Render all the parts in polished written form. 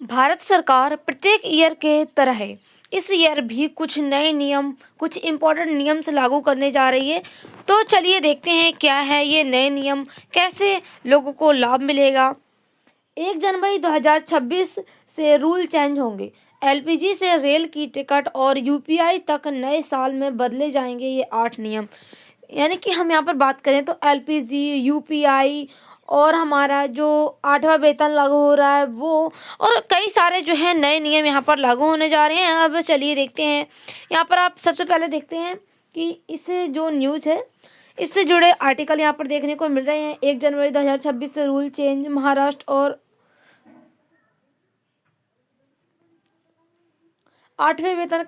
भारत सरकार प्रत्येक ईयर के तरह इस ईयर भी कुछ नए नियम, कुछ इम्पोर्टेंट नियम से लागू करने जा रही है। तो चलिए देखते हैं क्या है ये नए नियम, कैसे लोगों को लाभ मिलेगा। 1 जनवरी 2026 से रूल चेंज होंगे। एलपीजी से रेल की टिकट और यूपीआई तक नए साल में बदले जाएंगे ये 8 नियम। यानी कि हम यहाँ पर बात करें तो एलपीजी, यूपीआई और हमारा जो 8वां वेतन लागू हो रहा है वो, और कई सारे जो है नए नियम यहाँ पर लागू होने जा रहे हैं। अब चलिए देखते हैं। यहाँ पर आप सबसे पहले देखते हैं कि इससे जो न्यूज़ है, इससे जुड़े आर्टिकल यहाँ पर देखने को मिल रहे हैं। 1 जनवरी 2026 से रूल चेंज। महाराष्ट्र और 8वें वेतन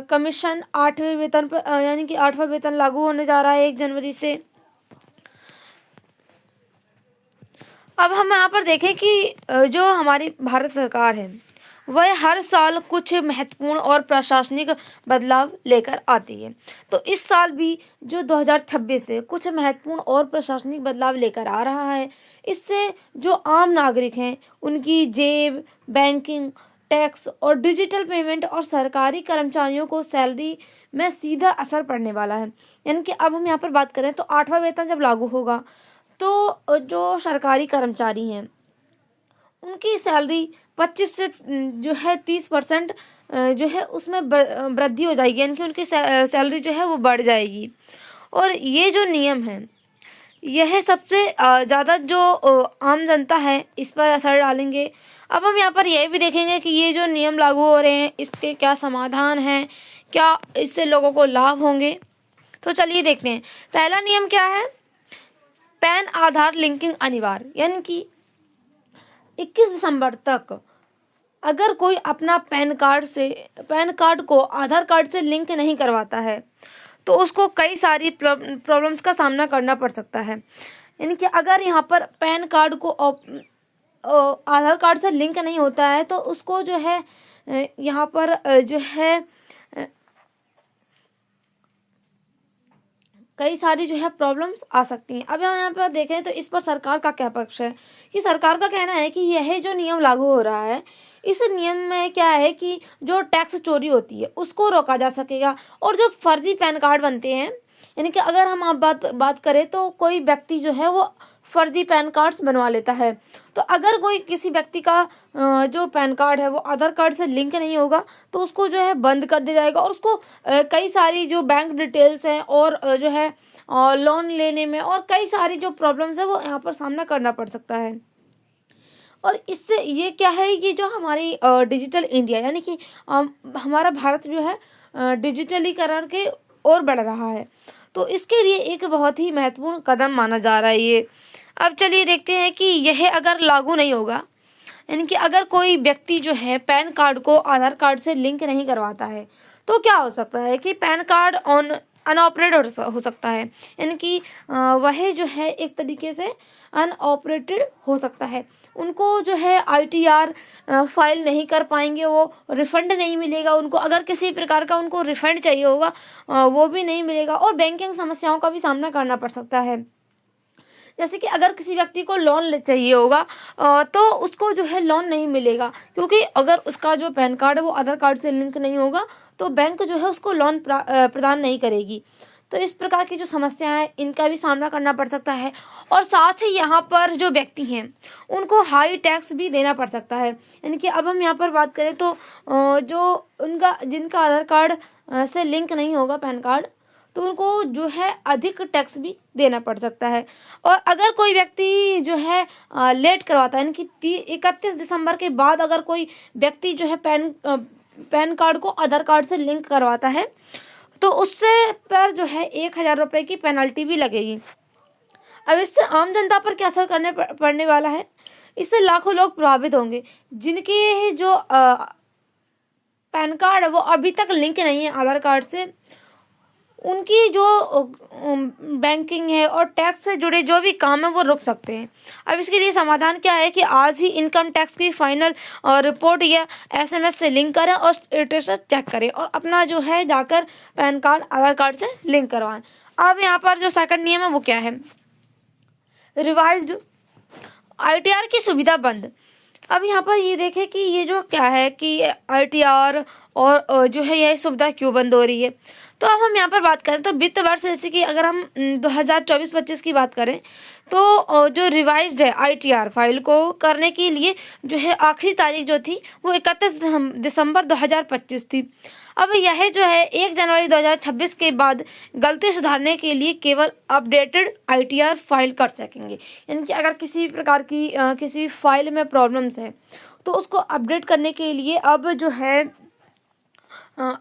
कमीशन 8वें वेतन पर यानी कि 8वां वेतन लागू होने जा रहा है 1 जनवरी से। अब हम यहाँ पर देखें कि जो हमारी भारत सरकार है वह हर साल कुछ महत्वपूर्ण और प्रशासनिक बदलाव लेकर आती है। तो इस साल भी जो 2026 से कुछ महत्वपूर्ण और प्रशासनिक बदलाव लेकर आ रहा है। इससे जो आम नागरिक हैं उनकी जेब, बैंकिंग, टैक्स और डिजिटल पेमेंट और सरकारी कर्मचारियों को सैलरी में सीधा असर पड़ने वाला है। यानी कि अब हम यहाँ पर बात करें तो 8वां वेतन जब लागू होगा तो जो सरकारी कर्मचारी हैं उनकी सैलरी 25 से जो है 30% जो है उसमें वृद्धि हो जाएगी। यानी कि उनकी सैलरी जो है वो बढ़ जाएगी। और ये जो नियम है यह सबसे ज़्यादा जो आम जनता है इस पर असर डालेंगे। अब हम यहाँ पर यह भी देखेंगे कि ये जो नियम लागू हो रहे हैं इसके क्या समाधान हैं, क्या इससे लोगों को लाभ होंगे। तो चलिए देखते हैं। पहला नियम क्या है? पैन आधार लिंकिंग अनिवार्य। यानी कि 21 दिसंबर तक अगर कोई अपना पैन कार्ड को आधार कार्ड से लिंक नहीं करवाता है तो उसको कई सारी प्रॉब्लम्स का सामना करना पड़ सकता है। यानी कि अगर यहाँ पर पैन कार्ड को आधार कार्ड से लिंक नहीं होता है तो उसको जो है यहाँ पर जो है कई सारी जो है प्रॉब्लम्स आ सकती हैं। अब हम यहाँ पर देखें तो इस पर सरकार का क्या पक्ष है कि सरकार का कहना है कि यह जो नियम लागू हो रहा है इस नियम में क्या है कि जो टैक्स चोरी होती है उसको रोका जा सकेगा। और जो फर्जी पैन कार्ड बनते हैं, यानी कि अगर हम आप बात करें तो कोई व्यक्ति जो है वो फर्जी पैन कार्ड्स बनवा लेता है। तो अगर कोई किसी व्यक्ति का जो पैन कार्ड है वो आधार कार्ड से लिंक नहीं होगा तो उसको जो है बंद कर दिया जाएगा और उसको कई सारी जो बैंक डिटेल्स हैं और जो है लोन लेने में और कई सारी जो प्रॉब्लम्स है वो यहाँ पर सामना करना पड़ सकता है। और इससे ये क्या है कि जो हमारी डिजिटल इंडिया यानी कि हमारा भारत जो है डिजिटलीकरण के और बढ़ रहा है, तो इसके लिए एक बहुत ही महत्वपूर्ण कदम माना जा रहा है ये। अब चलिए देखते हैं कि यह अगर लागू नहीं होगा, यानी कि अगर कोई व्यक्ति जो है पैन कार्ड को आधार कार्ड से लिंक नहीं करवाता है तो क्या हो सकता है कि पैन कार्ड अनऑपरेटेड हो सकता है। यानी कि वह जो है एक तरीके से अनऑपरेटेड हो सकता है। उनको जो है आईटीआर फाइल नहीं कर पाएंगे, वो रिफंड नहीं मिलेगा उनको। अगर किसी प्रकार का उनको रिफंड चाहिए होगा वो भी नहीं मिलेगा और बैंकिंग समस्याओं का भी सामना करना पड़ सकता है। जैसे कि अगर किसी व्यक्ति को लोन चाहिए होगा तो उसको जो है लोन नहीं मिलेगा, क्योंकि अगर उसका जो पैन कार्ड है वो आधार कार्ड से लिंक नहीं होगा तो बैंक जो है उसको लोन प्रदान नहीं करेगी। तो इस प्रकार की जो समस्या है इनका भी सामना करना पड़ सकता है। और साथ ही यहाँ पर जो व्यक्ति हैं उनको हाई टैक्स भी देना पड़ सकता है। यानी कि अब हम यहाँ पर बात करें तो जो जिनका आधार कार्ड से लिंक नहीं होगा पैन कार्ड, तो उनको जो है अधिक टैक्स भी देना पड़ सकता है। और अगर कोई व्यक्ति जो है लेट करवाता है, यानी कि 31 दिसंबर के बाद अगर कोई व्यक्ति जो है पैन कार्ड को आधार कार्ड से लिंक करवाता है तो उससे पर जो है 1000 रुपये की पेनल्टी भी लगेगी। अब इससे आम जनता पर क्या असर पड़ने वाला है? इससे लाखों लोग प्रभावित होंगे जिनके जो पैन कार्ड है वो अभी तक लिंक नहीं है आधार कार्ड से। उनकी जो बैंकिंग है और टैक्स से जुड़े जो भी काम है वो रुक सकते हैं। अब इसके लिए समाधान क्या है कि आज ही इनकम टैक्स की फाइनल रिपोर्ट या एसएमएस से लिंक करें और स्टेटस चेक करें और अपना जो है जाकर पैन कार्ड आधार कार्ड से लिंक करवाएं। अब यहाँ पर जो सेकंड नियम है वो क्या है? रिवाइज्ड आईटीआर की सुविधा बंद। अब यहाँ पर ये देखें कि ये जो क्या है कि ITR और जो है यह सुविधा क्यों बंद हो रही है। तो अब हम यहाँ पर बात करें तो वित्त वर्ष जैसे कि अगर हम 2024-25 की बात करें तो जो रिवाइज्ड है ITR फाइल को करने के लिए जो है आखिरी तारीख जो थी वो 31 दिसंबर 2025 थी। अब यह जो है 1 जनवरी 2026 के बाद गलती सुधारने के लिए केवल अपडेटेड ITR फाइल कर सकेंगे। यानी कि अगर किसी प्रकार की किसी फाइल में प्रॉब्लम्स है तो उसको अपडेट करने के लिए अब जो है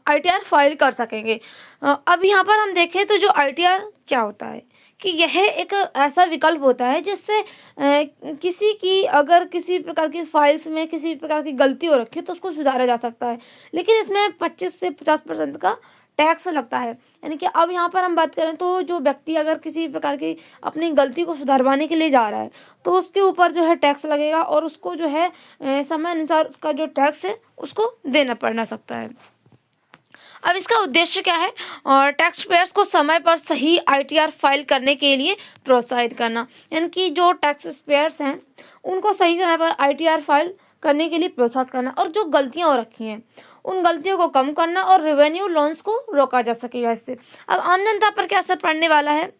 ITR फाइल कर सकेंगे। अब यहाँ पर हम देखें तो जो ITR क्या होता है कि यह एक ऐसा विकल्प होता है जिससे किसी की अगर किसी प्रकार की फाइल्स में किसी प्रकार की गलती हो रखी है तो उसको सुधारा जा सकता है, लेकिन इसमें 25 से 50% का टैक्स लगता है। यानी कि अब यहाँ पर हम बात करें तो जो व्यक्ति अगर किसी प्रकार की अपनी गलती को सुधारवाने के लिए जा रहा है तो उसके ऊपर जो है टैक्स लगेगा और उसको जो है समय अनुसार उसका जो टैक्स है उसको देना पड़ना सकता है। अब इसका उद्देश्य क्या है, और टैक्स पेयर्स को समय पर सही ITR फाइल करने के लिए प्रोत्साहित करना। यानी कि जो टैक्स पेयर्स हैं उनको सही समय पर ITR फाइल करने के लिए प्रोत्साहित करना और जो गलतियां हो रखी हैं उन गलतियों को कम करना और रेवेन्यू लॉन्स को रोका जा सकेगा इससे। अब आम जनता पर क्या असर पड़ने वाला है,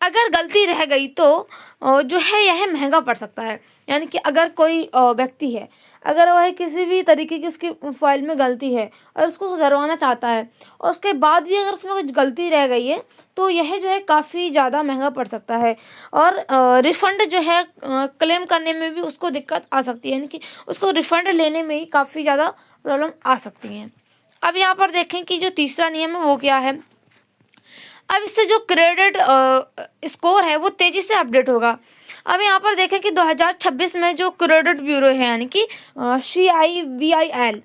अगर गलती रह गई तो जो है यह महंगा पड़ सकता है। यानी कि अगर कोई व्यक्ति है, अगर वह किसी भी तरीके की उसकी फाइल में गलती है और उसको सुधरवाना चाहता है और उसके बाद भी अगर उसमें कुछ गलती रह गई है तो यह जो है काफ़ी ज़्यादा महंगा पड़ सकता है और रिफ़ंड जो है क्लेम करने में भी उसको दिक्कत आ सकती है। यानी कि उसको रिफ़ंड लेने में ही काफ़ी ज़्यादा प्रॉब्लम आ सकती हैं। अब यहाँ पर देखें कि जो तीसरा नियम है वो क्या है। अब इससे जो क्रेडिट स्कोर है वो तेज़ी से अपडेट होगा। अब यहाँ पर देखें कि 2026 में जो क्रेडिट ब्यूरो है यानी कि CIBIL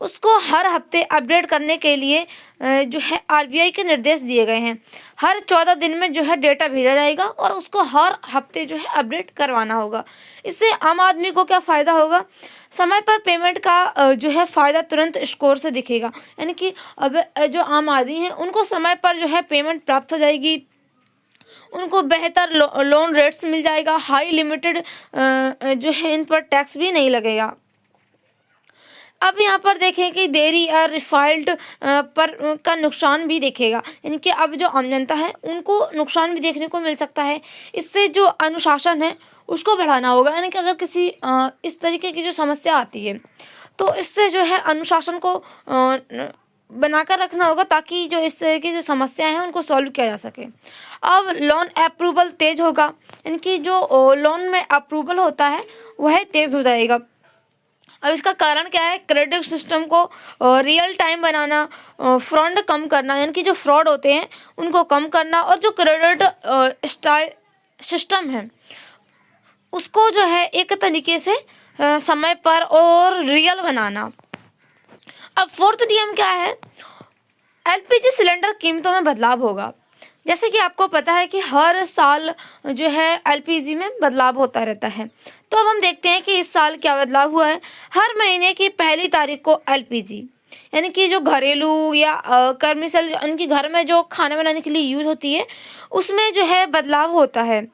उसको हर हफ्ते अपडेट करने के लिए जो है RBI के निर्देश दिए गए हैं। हर 14 दिन में जो है डेटा भेजा जाएगा और उसको हर हफ्ते जो है अपडेट करवाना होगा। इससे आम आदमी को क्या फ़ायदा होगा, समय पर पेमेंट का जो है फ़ायदा तुरंत स्कोर से दिखेगा। यानी कि अब जो आम आदमी है उनको समय पर जो है पेमेंट प्राप्त हो जाएगी, उनको बेहतर लोन रेट्स मिल जाएगा, हाई लिमिटेड जो है इन पर टैक्स भी नहीं लगेगा। अब यहाँ पर देखें कि देरी या रिफाइल्ड पर का नुकसान भी देखेगा। यानी कि अब जो आम जनता है उनको नुकसान भी देखने को मिल सकता है। इससे जो अनुशासन है उसको बढ़ाना होगा। यानी कि अगर किसी इस तरीके की जो समस्या आती है तो इससे जो है अनुशासन को बनाकर रखना होगा ताकि जो इस तरह की जो समस्याएं हैं उनको सॉल्व किया जा सके। अब लोन अप्रूवल तेज होगा। यानी कि जो लोन में अप्रूवल होता है वह तेज़ हो जाएगा। अब इसका कारण क्या है, क्रेडिट सिस्टम को रियल टाइम बनाना, फ्रॉड कम करना, यानी कि जो फ्रॉड होते हैं उनको कम करना और जो क्रेडिट स्टाइल सिस्टम है उसको जो है एक तरीके से समय पर और रियल बनाना। अब फोर्थ नियम क्या है, LPG सिलेंडर कीमतों में बदलाव होगा। जैसे कि आपको पता है कि हर साल जो है LPG में बदलाव होता रहता है। तो अब हम देखते हैं कि इस साल क्या बदलाव हुआ है। हर महीने की पहली तारीख को LPG यानी कि जो घरेलू या कमर्शियल यानी कि घर में जो खाना बनाने के लिए यूज होती है उसमें जो है बदलाव होता है।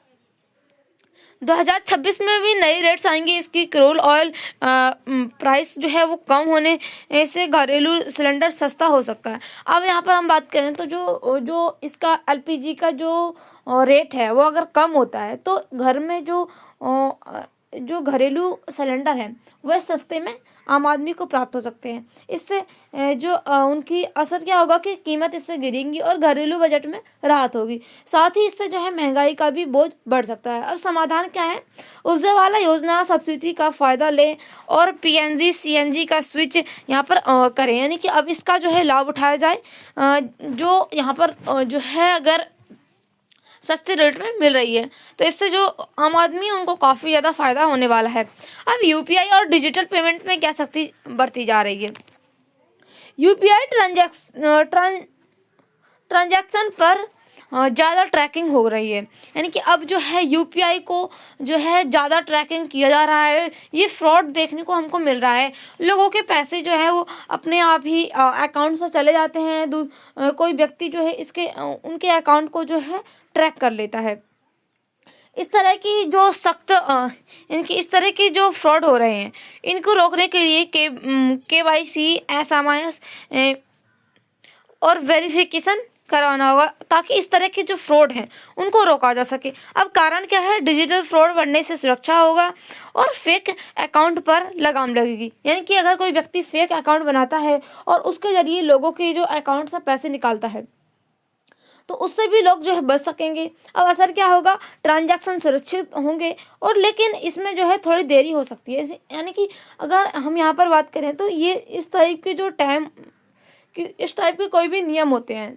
2026 में भी नई रेट्स आएंगी। इसकी क्रूड ऑयल प्राइस जो है वो कम होने से घरेलू सिलेंडर सस्ता हो सकता है। अब यहाँ पर हम बात करें तो जो इसका LPG का जो रेट है वो अगर कम होता है तो घर में जो घरेलू सिलेंडर है वह सस्ते में आम आदमी को प्राप्त हो सकते हैं। इससे जो उनकी असर क्या होगा कि कीमत इससे गिरेंगी और घरेलू बजट में राहत होगी। साथ ही इससे जो है महंगाई का भी बोझ बढ़ सकता है। अब समाधान क्या है, उज्ज्वला योजना सब्सिडी का फ़ायदा लें और PNG CNG का स्विच यहाँ पर करें। यानी कि अब इसका जो है लाभ उठाया जाए। जो यहाँ पर जो है अगर सस्ते रेट में मिल रही है तो इससे जो आम आदमी है उनको काफ़ी ज़्यादा फ़ायदा होने वाला है। अब UPI और डिजिटल पेमेंट में क्या सख्ती बढ़ती जा रही है। UPI ट्रांजैक्शन पर ज़्यादा ट्रैकिंग हो रही है। यानी कि अब जो है UPI को जो है ज़्यादा ट्रैकिंग किया जा रहा है। ये फ्रॉड देखने को हमको मिल रहा है। लोगों के पैसे जो है वो अपने आप ही अकाउंट से चले जाते हैं। कोई व्यक्ति जो है इसके उनके अकाउंट को जो है ट्रैक कर लेता है। इस तरह की जो सख्त इनकी इस तरह के जो फ्रॉड हो रहे हैं, इनको रोकने के लिए KYC, SMS और वेरिफिकेशन करवाना होगा, ताकि इस तरह के जो फ्रॉड हैं उनको रोका जा सके। अब कारण क्या है, डिजिटल फ्रॉड बढ़ने से सुरक्षा होगा और फेक अकाउंट पर लगाम लगेगी। यानी कि अगर कोई व्यक्ति फेक अकाउंट बनाता है और उसके जरिए लोगों के जो अकाउंट से पैसे निकालता है, तो उससे भी लोग जो है बच सकेंगे। अब असर क्या होगा, ट्रांजैक्शन सुरक्षित होंगे, और लेकिन इसमें जो है थोड़ी देरी हो सकती है। यानी कि अगर हम यहाँ पर बात करें तो ये इस टाइप के जो इस टाइप के कोई भी नियम होते हैं,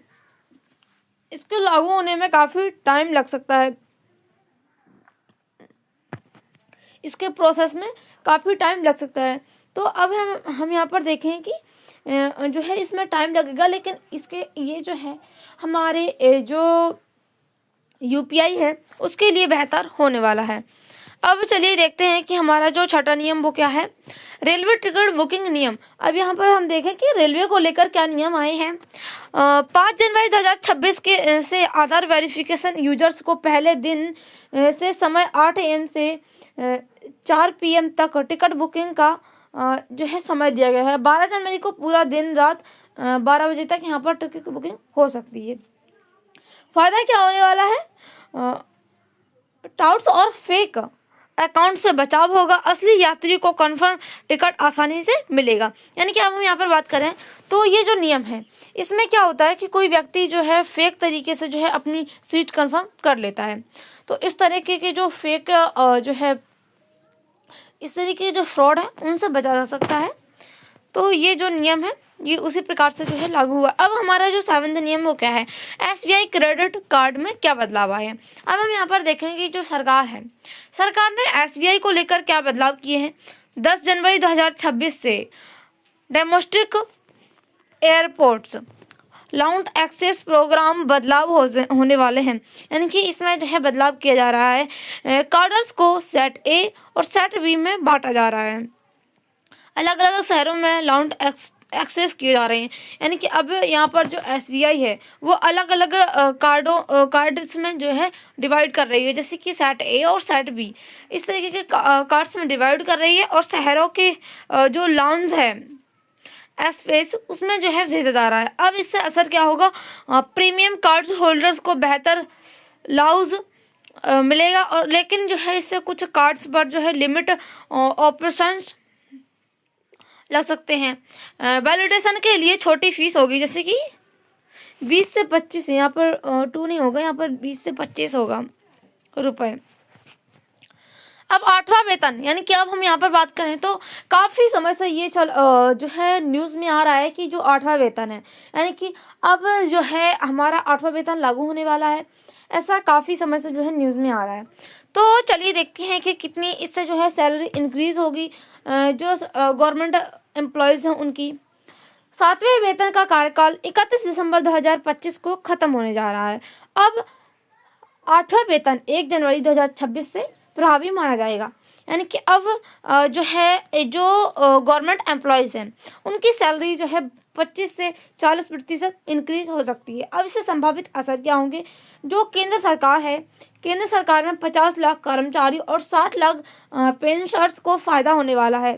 इसके लागू होने में काफ़ी टाइम लग सकता है। इसके प्रोसेस में काफ़ी टाइम लग सकता है। तो अब हम यहाँ पर देखें कि जो है इसमें टाइम लगेगा, लेकिन इसके ये जो है हमारे जो UPI है उसके लिए बेहतर होने वाला है। अब चलिए देखते हैं कि हमारा जो छठा नियम वो क्या है, रेलवे टिकट बुकिंग नियम। अब यहाँ पर हम देखें कि रेलवे को लेकर क्या नियम आए हैं। 5 जनवरी 2026 के से आधार वेरिफिकेशन यूजर्स को पहले दिन से समय 8 AM से 4 PM तक टिकट बुकिंग का जो है समय दिया गया है। 12 जनवरी को पूरा दिन रात 12 बजे तक यहाँ पर टिकट बुकिंग हो सकती है। फायदा क्या होने वाला है, टाउट्स और फेक अकाउंट से बचाव होगा, असली यात्री को कंफर्म टिकट आसानी से मिलेगा। यानी कि अब हम यहाँ पर बात करें तो ये जो नियम है इसमें क्या होता है कि कोई व्यक्ति जो है फेक तरीके से जो है अपनी सीट कंफर्म कर लेता है। तो इस तरीके के जो फेक जो है इस तरीके के जो फ्रॉड है उनसे बचा जा सकता है। तो ये जो नियम है ये उसी प्रकार से जो है लागू हुआ। अब हमारा जो 7वां नियम वो क्या है, SBI क्रेडिट कार्ड में क्या बदलाव आए हैं। अब हम यहाँ पर देखेंगे जो सरकार है, सरकार ने SBI को लेकर क्या बदलाव किए हैं। 10 जनवरी 2026 से domestic airports lounge access programme बदलाव होने वाले हैं। यानी कि इसमें जो है बदलाव किया जा रहा है। कार्डर्स को सेट A और सेट B में बांटा जा रहा है। अलग अलग शहरों में लाउंज एक्सेस किए जा रहे हैं। यानी कि अब यहाँ पर जो SBI है वो अलग अलग कार्ड्स में जो है डिवाइड कर रही है, जैसे कि सेट A और सेट B इस तरीके के कार्ड्स में डिवाइड कर रही है, और शहरों के जो लाउंज है स्पेस उसमें जो है भेजा जा रहा है। अब इससे असर क्या होगा, प्रीमियम कार्ड होल्डर्स को बेहतर लाउंज मिलेगा, और लेकिन जो है इससे कुछ कार्ड्स पर जो है लिमिट ऑपरेशंस लग सकते हैं। वैलिडेशन के लिए छोटी फीस होगी, जैसे कि 20 से 25, यहाँ पर 2 नहीं होगा, यहाँ पर 20 से 25 होगा रुपए। अब 8वां वेतन, यानी कि अब हम यहाँ पर बात करें तो काफ़ी समय से ये जो है न्यूज़ में आ रहा है कि जो 8वां वेतन है, यानी कि अब जो है हमारा 8वां वेतन लागू होने वाला है। ऐसा काफ़ी समय से जो है न्यूज़ में आ रहा है। तो चलिए देखते हैं कि कितनी इससे जो है सैलरी इंक्रीज़ होगी जो गवर्नमेंट एम्प्लॉयज़ हैं उनकी। 7वें वेतन का कार्यकाल 31 दिसंबर 2025 को ख़त्म होने जा रहा है। अब 8वां वेतन 1 जनवरी 2026 से प्रभावी माना जाएगा। यानी कि अब जो है जो गवर्नमेंट एम्प्लॉयज़ हैं उनकी सैलरी जो है 25 से 40% इंक्रीज हो सकती है। अब इससे संभावित असर क्या होंगे, जो केंद्र सरकार है, केंद्र सरकार में 50 लाख कर्मचारी और 60 लाख पेंशनर्स को फ़ायदा होने वाला है।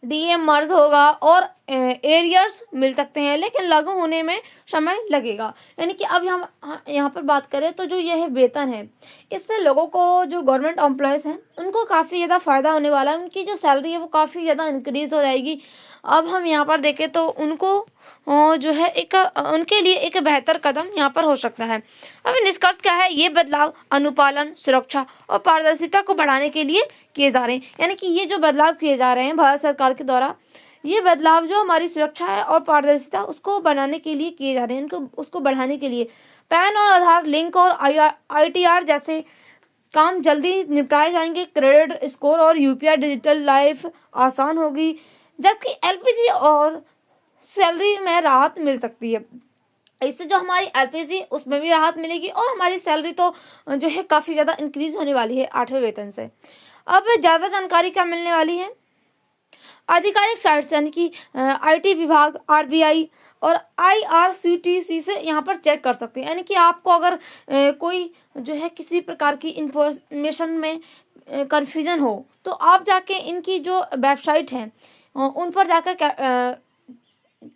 DM मर्ज होगा और एरियर्स मिल सकते हैं, लेकिन लागू होने में समय लगेगा। यानी कि अब यहाँ पर बात करें तो जो यह वेतन है इससे लोगों को, जो गवर्नमेंट एम्प्लॉयज़ हैं उनको काफ़ी ज़्यादा फ़ायदा होने वाला है। उनकी जो सैलरी है वो काफ़ी ज़्यादा इंक्रीज़ हो जाएगी। अब हम यहाँ पर देखें तो उनको जो है उनके लिए एक बेहतर कदम यहाँ पर हो सकता है। अब निष्कर्ष क्या है, ये बदलाव अनुपालन, सुरक्षा और पारदर्शिता को बढ़ाने के लिए किए जा रहे हैं। यानी कि ये जो बदलाव किए जा रहे हैं भारत सरकार के द्वारा, ये बदलाव जो हमारी सुरक्षा है और पारदर्शिता उसको बनाने के लिए किए जा रहे हैं, उसको बढ़ाने के लिए। पैन और आधार लिंक और ITR जैसे काम जल्दी निपटाए जाएंगे। क्रेडिट स्कोर और UPI डिजिटल लाइफ आसान होगी, जबकि LPG और सैलरी में राहत मिल सकती है। इससे जो हमारी LPG उसमें भी राहत मिलेगी और हमारी सैलरी तो जो है काफ़ी ज़्यादा इंक्रीज होने वाली है 8वें वेतन से। अब ज़्यादा जानकारी क्या मिलने वाली है, आधिकारिक साइट्स यानी कि IT विभाग, RBI और IRCTC से यहाँ पर चेक कर सकते हैं। यानी कि आपको अगर कोई जो है किसी प्रकार की इंफॉर्मेशन में कन्फ्यूज़न हो तो आप जाके इनकी जो वेबसाइट है उन पर जाकर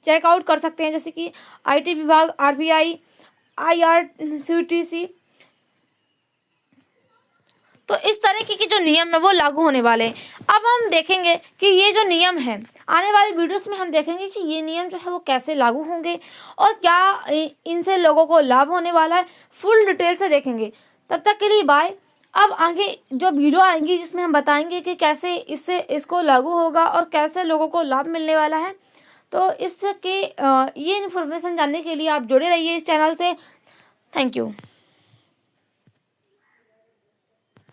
चेकआउट कर सकते हैं, जैसे कि IT विभाग, RBI, IRCTC। तो इस तरीके के जो नियम है वो लागू होने वाले हैं। अब हम देखेंगे कि ये जो नियम है, आने वाले वीडियोस में हम देखेंगे कि ये नियम जो है वो कैसे लागू होंगे और क्या इनसे लोगों को लाभ होने वाला है, फुल डिटेल से देखेंगे। तब तक के लिए बाय। अब आगे जो वीडियो आएंगी जिसमें हम बताएंगे कि कैसे इसको लागू होगा और कैसे लोगों को लाभ मिलने वाला है। तो इसके ये इन्फॉर्मेशन जानने के लिए आप जुड़े रहिए इस चैनल से। Thank you.